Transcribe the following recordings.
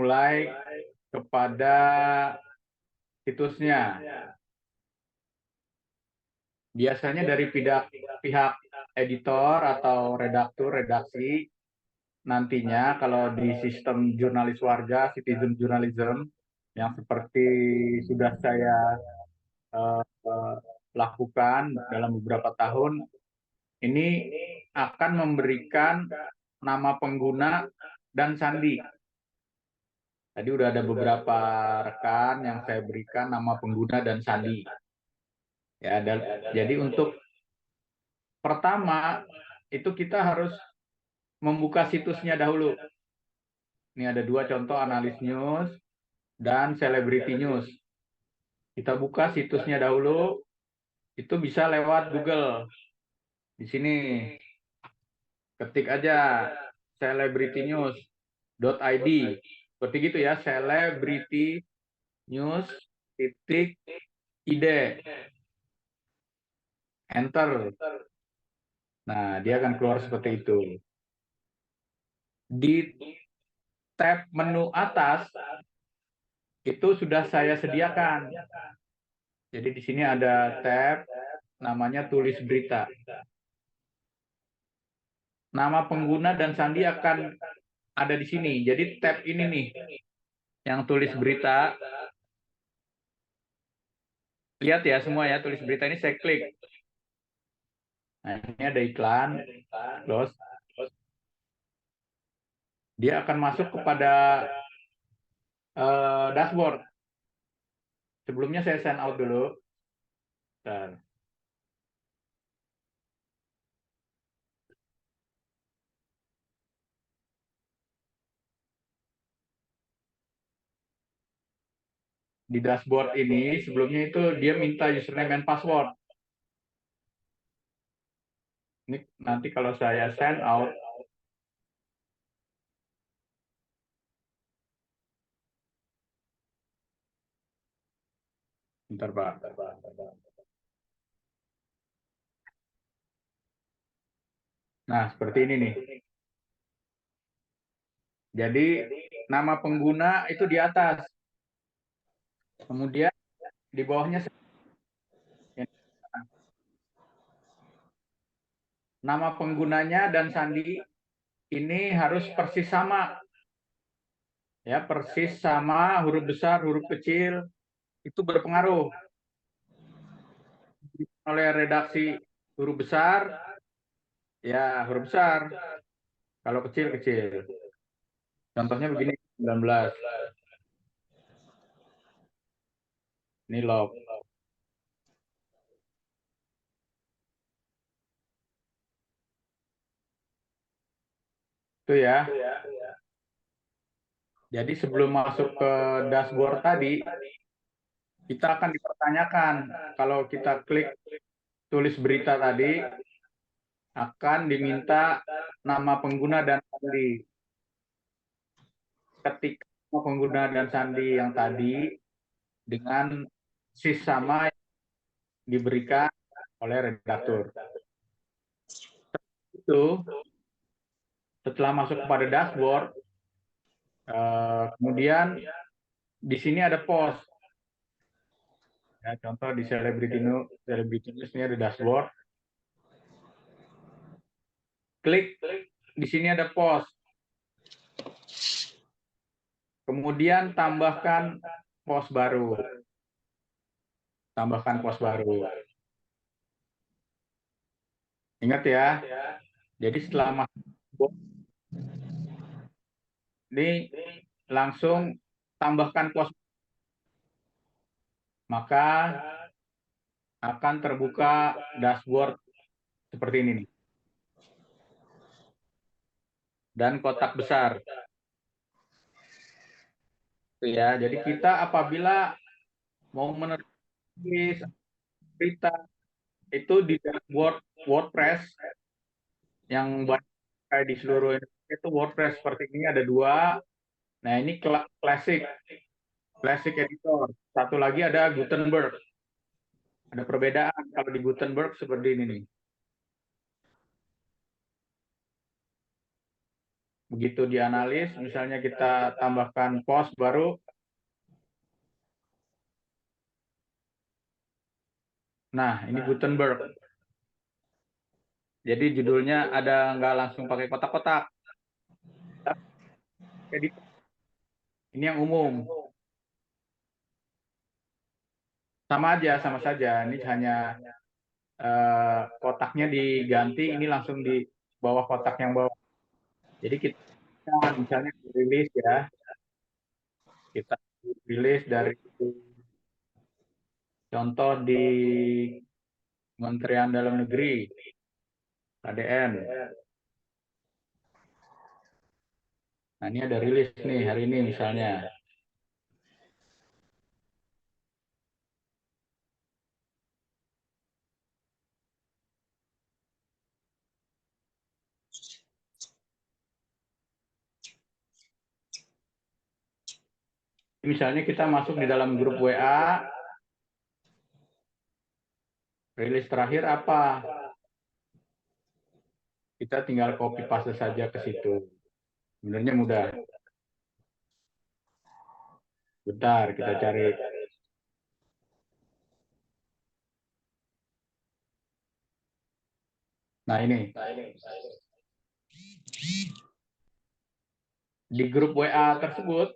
mulai kepada situsnya. Biasanya dari pihak editor atau redaktur, redaksi, nantinya kalau di sistem jurnalis warga, citizen journalism, yang seperti sudah saya lakukan dalam beberapa tahun, ini akan memberikan nama pengguna dan sandi. Tadi udah ada beberapa rekan yang saya berikan nama pengguna dan sandi. Ya, jadi untuk pertama itu kita harus membuka situsnya dahulu. Ini ada dua contoh, Analis News dan Celebrity News. Kita buka situsnya dahulu, itu bisa lewat Google. Di sini ketik aja celebritynews.id. Seperti gitu ya, celebrity news titik id. Enter. Nah, dia akan keluar seperti itu. Di tab menu atas itu sudah saya sediakan. Jadi di sini ada tab namanya tulis berita. Nama pengguna dan sandi akan ada di sini. Jadi tab ini nih yang tulis berita. Lihat ya semua ya, tulis berita ini saya klik. Nah, ini ada iklan, close. Dia akan masuk kepada dashboard. Sebelumnya saya sign out dulu. Bentar. Di dashboard ini sebelumnya itu dia minta username and password. Ini nanti kalau saya sign out, bentar Pak. Nah, seperti ini nih. Jadi nama pengguna itu di atas. Kemudian di bawahnya nama penggunanya dan sandi ini harus persis sama. Ya, persis sama, huruf besar, huruf kecil itu berpengaruh. Oleh redaksi huruf besar, ya huruf besar. Kalau kecil kecil. Contohnya begini, 19. Ini log. Itu ya. Jadi sebelum masuk ke dashboard tadi, kita akan dipertanyakan. Kalau kita klik tulis berita tadi, akan diminta nama pengguna dan sandi. Ketik nama pengguna dan sandi yang tadi dengan sis sama yang diberikan oleh redaktur. Itu setelah masuk kepada dashboard, kemudian di sini ada post. Ya, contoh di Celebrity News ini ada dashboard. Klik di sini ada post. Kemudian tambahkan post baru. Tambahkan post baru. Ingat ya. Jadi setelah masuk ini langsung tambahkan post, maka akan terbuka dashboard seperti ini nih. Dan kotak besar. Ya, jadi kita apabila mau menulis berita itu di dashboard WordPress yang banyak di seluruh Indonesia itu WordPress seperti ini ada dua. Nah, ini Classic Editor. Satu lagi ada Gutenberg. Ada perbedaan kalau di Gutenberg seperti ini nih. Begitu dianalis, misalnya kita tambahkan post baru. Nah, ini Gutenberg. Jadi judulnya ada nggak langsung pakai kotak-kotak. Ini yang umum. Sama aja, sama saja. Ini hanya kotaknya diganti, ini langsung di bawah kotak yang bawah. Jadi kita misalnya rilis ya, kita rilis dari contoh di Kementerian Dalam Negeri, KDN. Nah, ini ada rilis nih hari ini misalnya. Misalnya kita masuk di dalam grup WA, rilis terakhir apa? Kita tinggal copy paste saja ke situ. Sebenarnya mudah. Bentar, kita cari. Nah, ini. Di grup WA tersebut,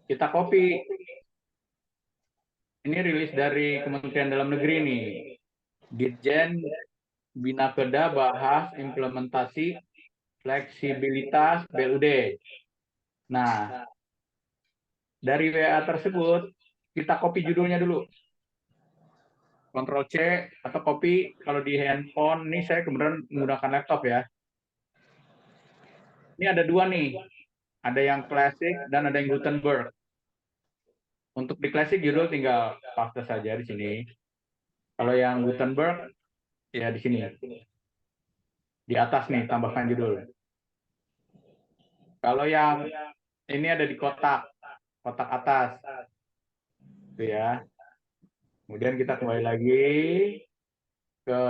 kita copy. Ini rilis dari Kementerian Dalam Negeri nih. Ditjen Bina Kerja bahas implementasi fleksibilitas BUD. Nah, dari WA tersebut, kita copy judulnya dulu. Ctrl C atau copy kalau di handphone. Ini saya kemudian menggunakan laptop ya. Ini ada dua nih. Ada yang classic dan ada yang Gutenberg. Untuk di classic judul tinggal paste saja di sini. Kalau yang Gutenberg ya di sini. Di atas nih tambahkan judul. Kalau yang ini ada di kotak, kotak atas. Itu ya. Kemudian kita kembali lagi ke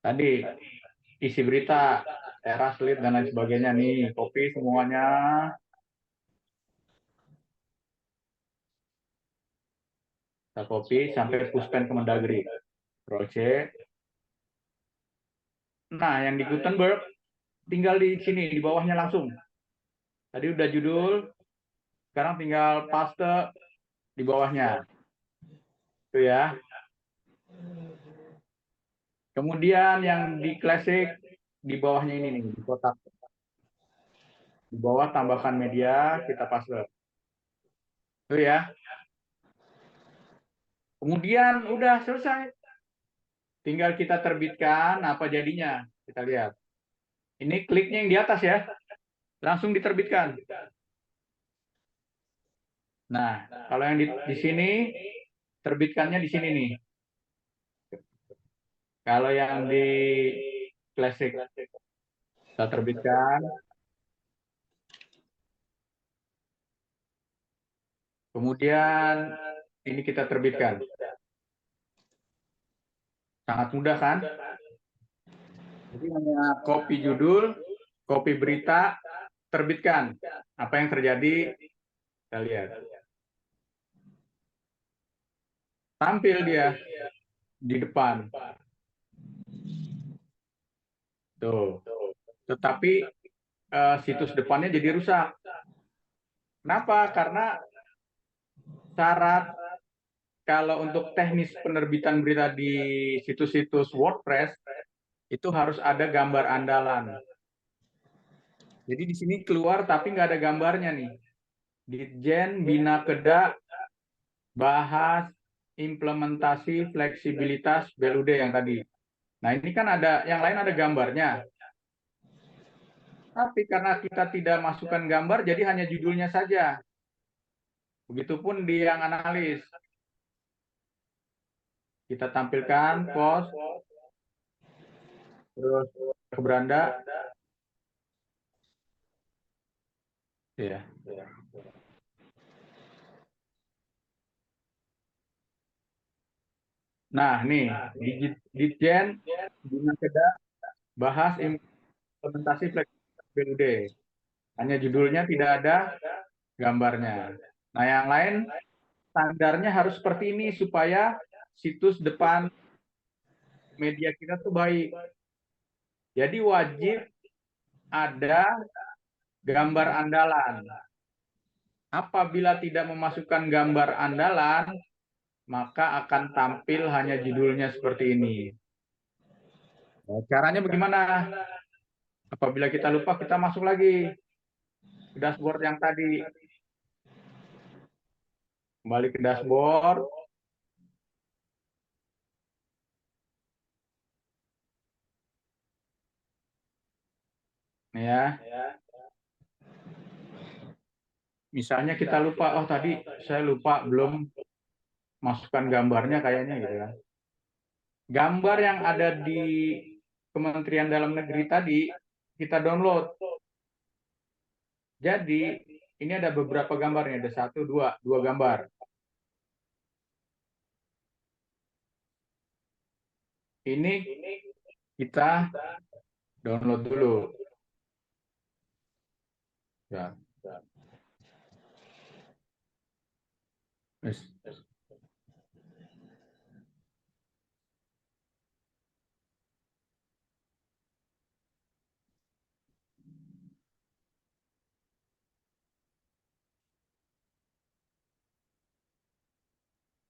tadi isi berita, teras, lead, dan lain sebagainya nih. Copy semuanya. Kita copy sampai pushpen ke Mendagri. Ctrl C. Nah, yang di Gutenberg tinggal di sini, di bawahnya langsung. Tadi udah judul, sekarang tinggal paste di bawahnya. Itu ya. Kemudian yang di classic, di bawahnya ini nih, di kotak. Di bawah tambahkan media, kita paste. Itu ya. Kemudian udah selesai. Tinggal kita terbitkan, apa jadinya. Kita lihat. Ini kliknya yang di atas ya. Langsung diterbitkan. Nah, kalau yang di sini, terbitkannya di sini nih. Kalau yang di Classic, kita terbitkan. Kemudian ini kita terbitkan. Sangat mudah kan? Jadi hanya copy judul, copy berita, terbitkan. Apa yang terjadi? Kita lihat. Tampil dia di depan. Tuh. Tetapi situs depannya jadi rusak. Kenapa? Karena syarat kalau untuk teknis penerbitan berita di situs-situs WordPress itu harus ada gambar andalan. Jadi di sini keluar tapi nggak ada gambarnya nih. Ditjen Bina Kerja bahas implementasi fleksibilitas BUD yang tadi. Nah, ini kan ada yang lain ada gambarnya. Tapi karena kita tidak masukkan gambar jadi hanya judulnya saja. Begitupun di yang analis. Kita tampilkan post terus ke beranda. Ya. Nah, nih Ditjen Bina Kerja bahas implementasi fleksibilitas BUD. Hanya judulnya tidak ada gambarnya. Nah, yang lain standarnya harus seperti ini supaya situs depan media kita tuh baik. Jadi wajib ada gambar andalan. Apabila tidak memasukkan gambar andalan, maka akan tampil hanya judulnya seperti ini. Nah, caranya bagaimana? Apabila kita lupa, kita masuk lagi ke dashboard yang tadi. Kembali ke dashboard. Ya. Misalnya kita lupa, oh tadi saya lupa belum masukkan gambarnya kayaknya gitu kan. Gambar yang ada di Kementerian Dalam Negeri tadi kita download. Jadi ini ada beberapa gambarnya, ada satu, dua gambar. Ini kita download dulu. Ya. Yes.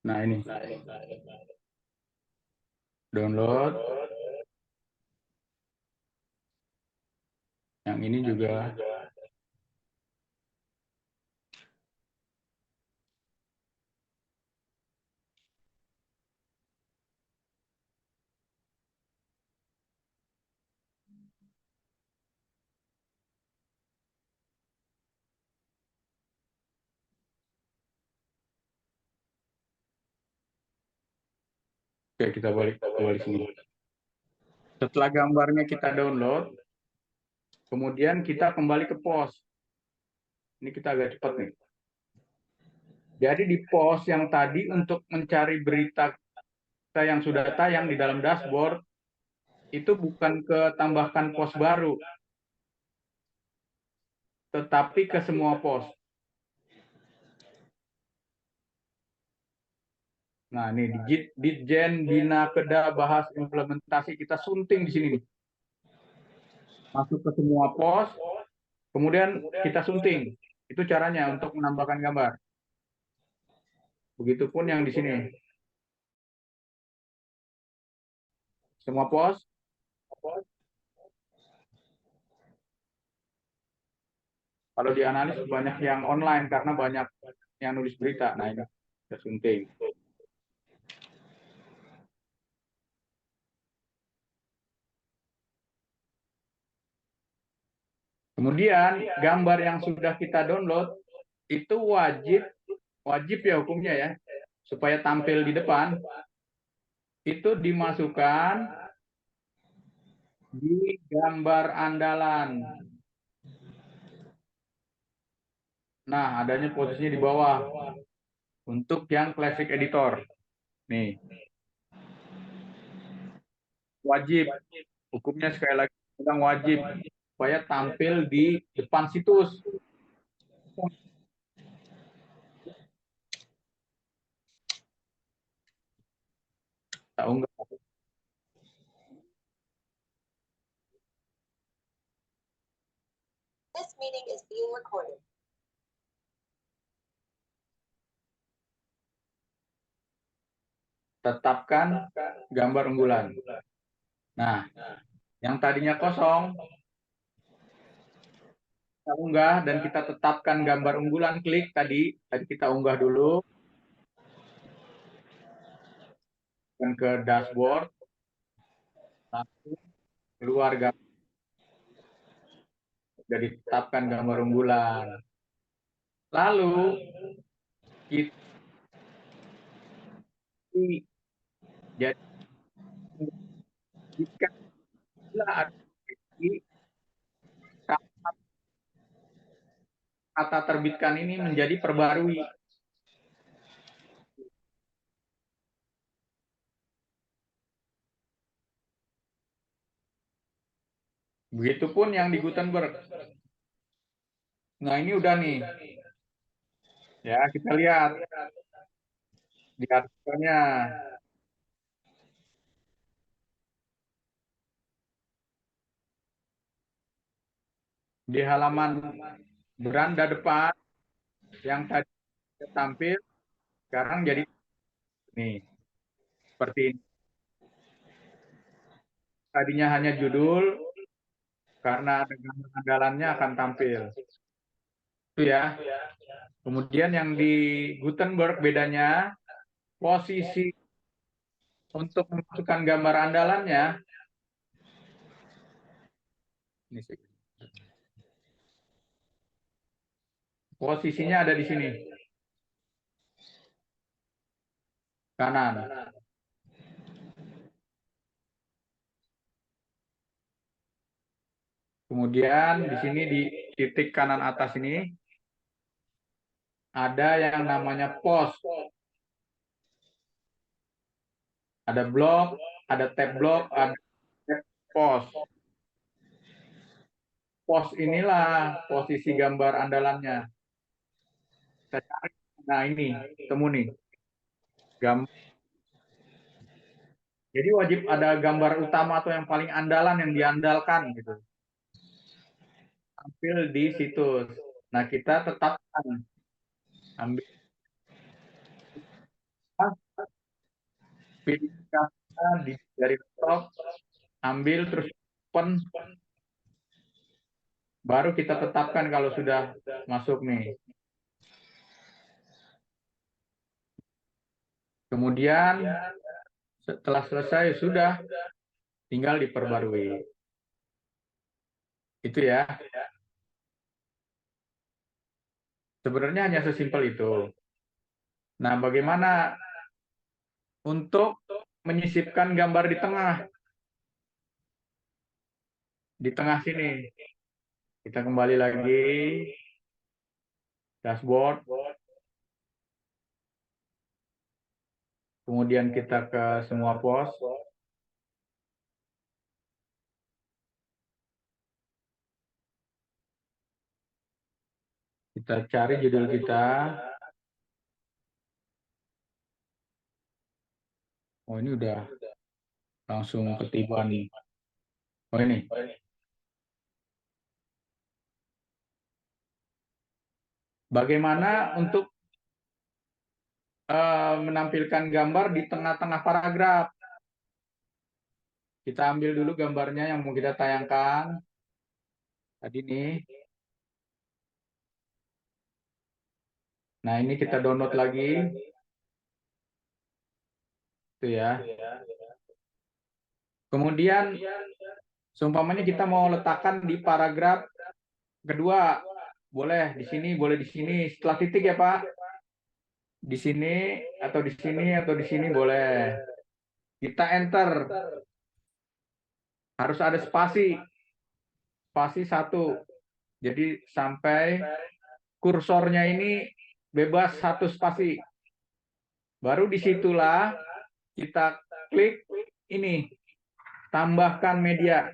Nah ini download. Yang ini juga. Oke, kita balik sini. Setelah gambarnya kita download, kemudian kita kembali ke post. Ini kita agak cepat nih. Jadi di post yang tadi untuk mencari berita yang sudah tayang di dalam dashboard, itu bukan ke tambahkan post baru, tetapi ke semua post. Nah, ini Ditjen Bina Keda bahas implementasi, kita sunting di sini nih. Masuk ke semua post, kemudian kita sunting. Itu caranya untuk menambahkan gambar. Begitupun yang di sini. Semua post. Kalau di analis banyak yang online karena banyak yang nulis berita. Nah, ini kita sunting. Kemudian gambar yang sudah kita download itu wajib ya hukumnya ya, supaya tampil di depan, itu dimasukkan di gambar andalan. Nah, adanya posisinya di bawah untuk yang classic editor. Nih, wajib. Hukumnya sekali lagi bilang wajib supaya tampil di depan situs. Kita unggah. This meeting is being recorded. Tetapkan gambar unggulan. Nah, yang tadinya kosong, kita unggah dan kita tetapkan gambar unggulan, klik tadi kita unggah dulu, dan ke dashboard, langsung keluar gambar, sudah ditetapkan gambar unggulan. Lalu kita jadi jika ada kata terbitkan ini menjadi perbarui. Begitupun yang di Gutenberg. Nah, ini udah nih. Ya, kita lihat di artikelnya. Di halaman beranda depan yang tadi tampil, sekarang jadi nih. Seperti ini. Tadinya hanya judul, karena dengan andalannya akan tampil. Itu ya. Kemudian yang di Gutenberg bedanya, posisi untuk memasukkan gambar andalannya, ini sih, posisinya ada di sini, kanan. Kemudian di sini di titik kanan atas ini ada yang namanya post. Ada blok, ada tab blok, ada tab post. Post inilah posisi gambar andalannya. Nah, ini temu nih. Jadi wajib ada gambar utama atau yang paling andalan yang diandalkan gitu. Tampil di situs. Nah, kita tetapkan ambil pilih dari laptop, ambil terus open, baru kita tetapkan kalau sudah masuk nih. Kemudian setelah selesai sudah tinggal diperbarui. Itu ya. Sebenarnya hanya sesimpel itu. Nah, bagaimana untuk menyisipkan gambar di tengah? Di tengah sini. Kita kembali lagi dashboard. Kemudian kita ke semua pos. Kita cari judul kita. Oh, ini udah langsung ketiban nih. Oh, ini. Bagaimana untuk menampilkan gambar di tengah-tengah paragraf? Kita ambil dulu gambarnya yang mau kita tayangkan. Tadi nih. Nah, ini kita download lagi. Itu ya. Kemudian, seumpamanya kita mau letakkan di paragraf kedua. Boleh di sini, boleh di sini. Setelah titik ya, Pak. Di sini, atau di sini, atau di sini boleh. Kita enter. Harus ada spasi. Spasi 1. Jadi sampai kursornya ini bebas 1 spasi. Baru disitulah kita klik ini, tambahkan media.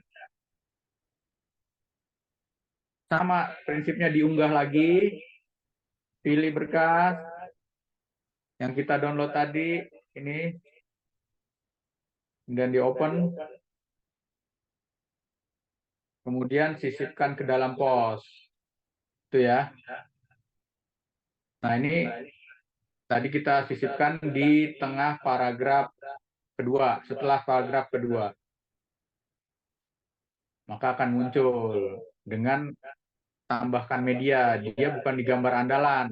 Sama prinsipnya, diunggah lagi, pilih berkas yang kita download tadi, ini, dan di open, kemudian sisipkan ke dalam pos. Itu ya. Nah, ini tadi kita sisipkan di tengah paragraf kedua, setelah paragraf kedua. Maka akan muncul dengan tambahkan media, dia bukan di gambar andalan.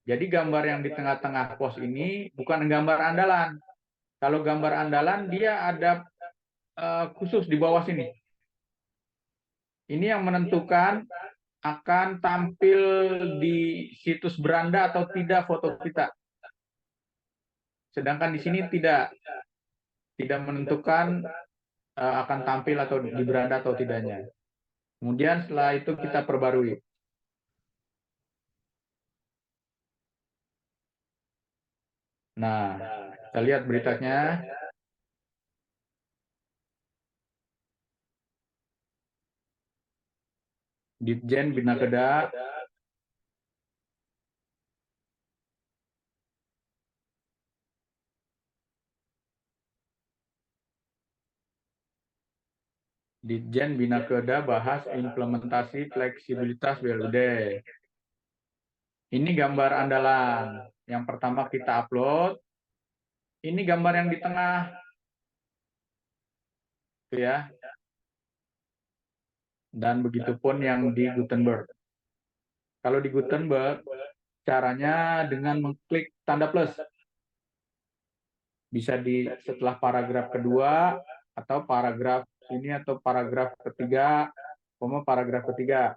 Jadi gambar yang di tengah-tengah pos ini bukan gambar andalan. Kalau gambar andalan dia ada khusus di bawah sini. Ini yang menentukan akan tampil di situs beranda atau tidak foto kita. Sedangkan di sini tidak menentukan akan tampil atau di beranda atau tidaknya. Kemudian setelah itu kita perbarui. Nah, kita lihat beritanya. . Ditjen Bina Keda, Ditjen Bina Keda bahas implementasi fleksibilitas BLUD. Ini gambar andalan. Yang pertama kita upload. Ini gambar yang di tengah. Itu ya. Dan begitupun yang di Gutenberg. Kalau di Gutenberg, caranya dengan mengklik tanda plus. Bisa di setelah paragraf kedua, atau paragraf ini, atau paragraf ketiga, paragraf ketiga.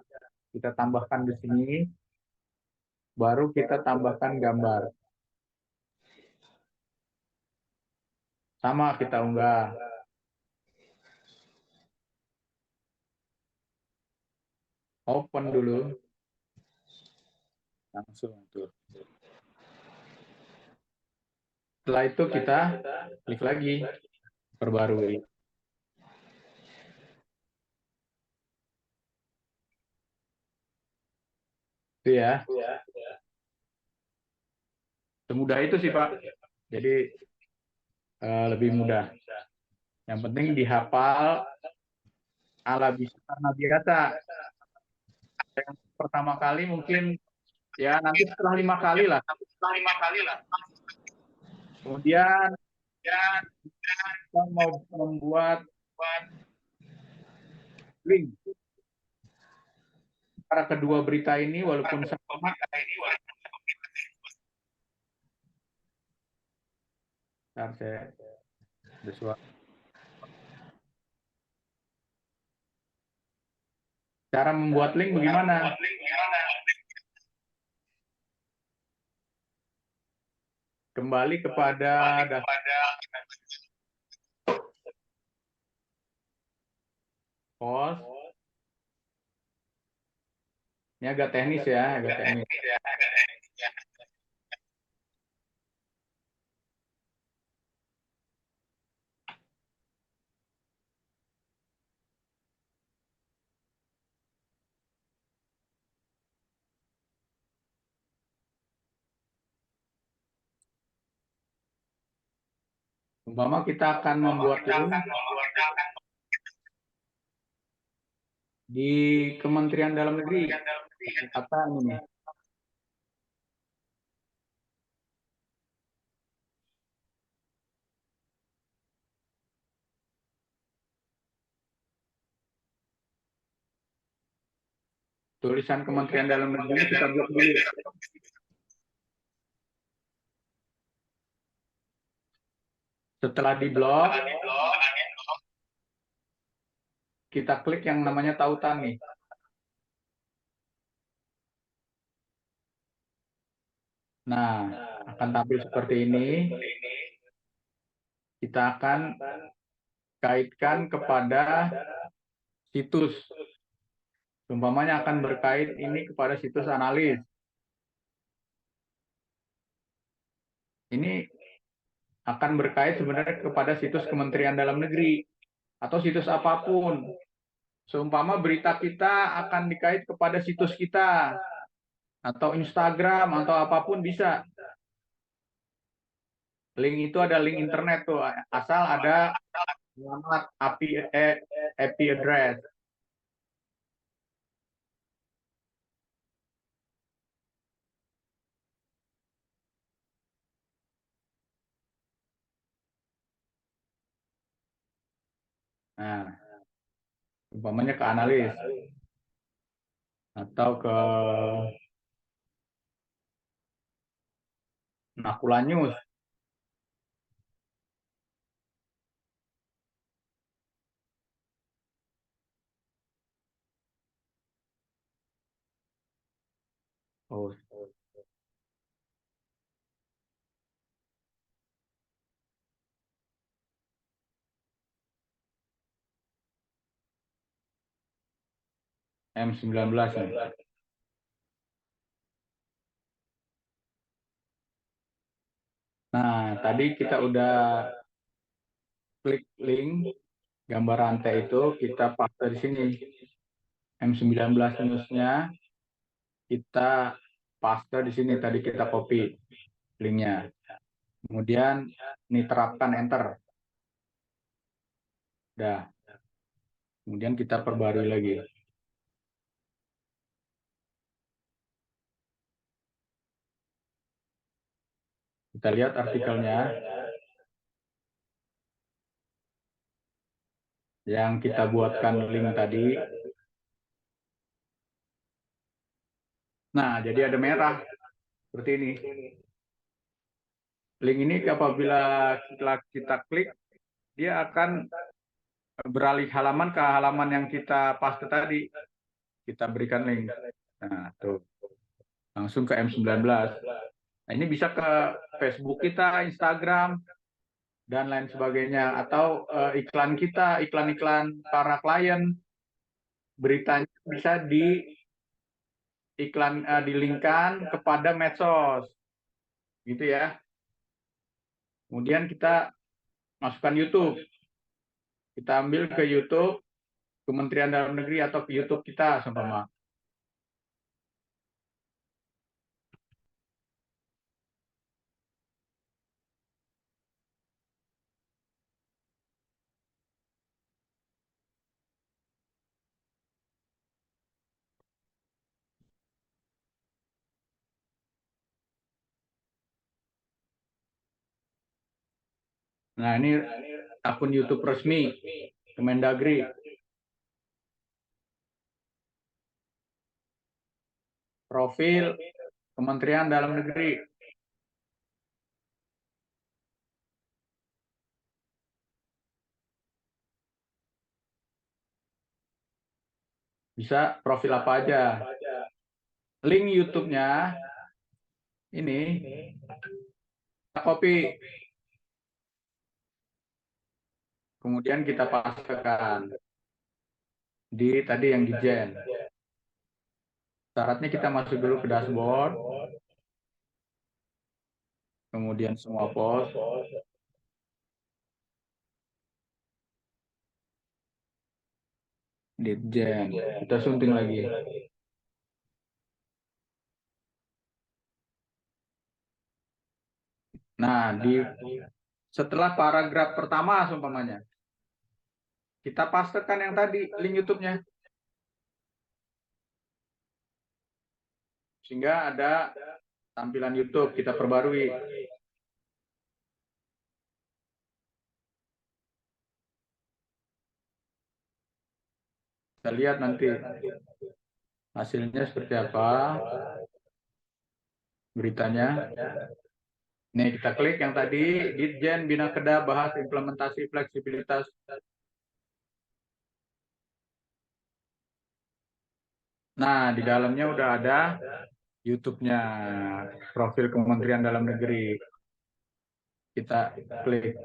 Kita tambahkan di sini, baru kita tambahkan gambar. Sama kita unggah. Open dulu. Langsung tuh. Setelah itu kita klik lagi, perbarui. Itu ya. Semudah itu sih Pak. Jadi lebih mudah. Yang penting dihafal ala bisa karena biasa. Yang pertama kali mungkin ya nanti setelah 5 kali lah. Kemudian kita mau membuat link antara kedua berita ini walaupun sama. Bentar, saya cara membuat link bagaimana? Kembali kepada post. Ini agak teknis ya, agak teknis. Umpama kita akan membuat link di Kementerian Dalam Negeri. Apa ini? Tulisan Kementerian Dalam Negeri kita buat dulu. Setelah diblok, kita klik yang namanya tautan nih. Nah, akan tampil seperti ini. Kita akan kaitkan kepada situs. Umpamanya akan berkait ini kepada situs analis. Ini akan berkait sebenarnya kepada situs Kementerian Dalam Negeri atau situs apapun. Seumpama berita kita akan dikait kepada situs kita atau Instagram atau apapun bisa. Link itu ada link internet tuh, asal ada alamat IP address. Nah, umpamanya ke analis atau ke Nakula News. Oh, M19 ya. Nah, tadi kita udah klik link gambar rantai itu, kita paste di sini. M19 News-nya kita paste di sini, tadi kita copy linknya. Kemudian ini terapkan enter. Udah. Kemudian kita perbarui lagi. Kita lihat artikelnya. Yang kita buatkan link tadi. Nah, jadi ada merah. Seperti ini. Link ini apabila kita klik, dia akan beralih halaman ke halaman yang kita paste tadi. Kita berikan link. Nah, tuh. Langsung ke M19. Nah, ini bisa ke Facebook kita, Instagram, dan lain sebagainya. Atau iklan kita, iklan-iklan para klien. Beritanya bisa dilingkan kepada medsos. Gitu ya. Kemudian kita masukkan YouTube. Kita ambil ke YouTube Kementerian Dalam Negeri atau ke YouTube kita seumpama. Nah, ini akun YouTube resmi Kemendagri. Profil Kementerian Dalam Negeri. Bisa profil apa aja. Link YouTube-nya ini kita copy. Kemudian kita pastekan di tadi yang di Gen. Syaratnya kita masuk dulu ke dashboard. Kemudian semua post. Di Gen. Kita sunting lagi. Nah, setelah paragraf pertama seumpamanya, kita pastekan yang tadi link YouTube-nya. Sehingga ada tampilan YouTube, kita perbarui. Kita lihat nanti hasilnya seperti apa beritanya. Nih kita klik yang tadi, Ditjen Bina Keda bahas implementasi fleksibilitas. Nah, di dalamnya udah ada YouTube-nya, profil Kementerian Dalam Negeri. Kita klik.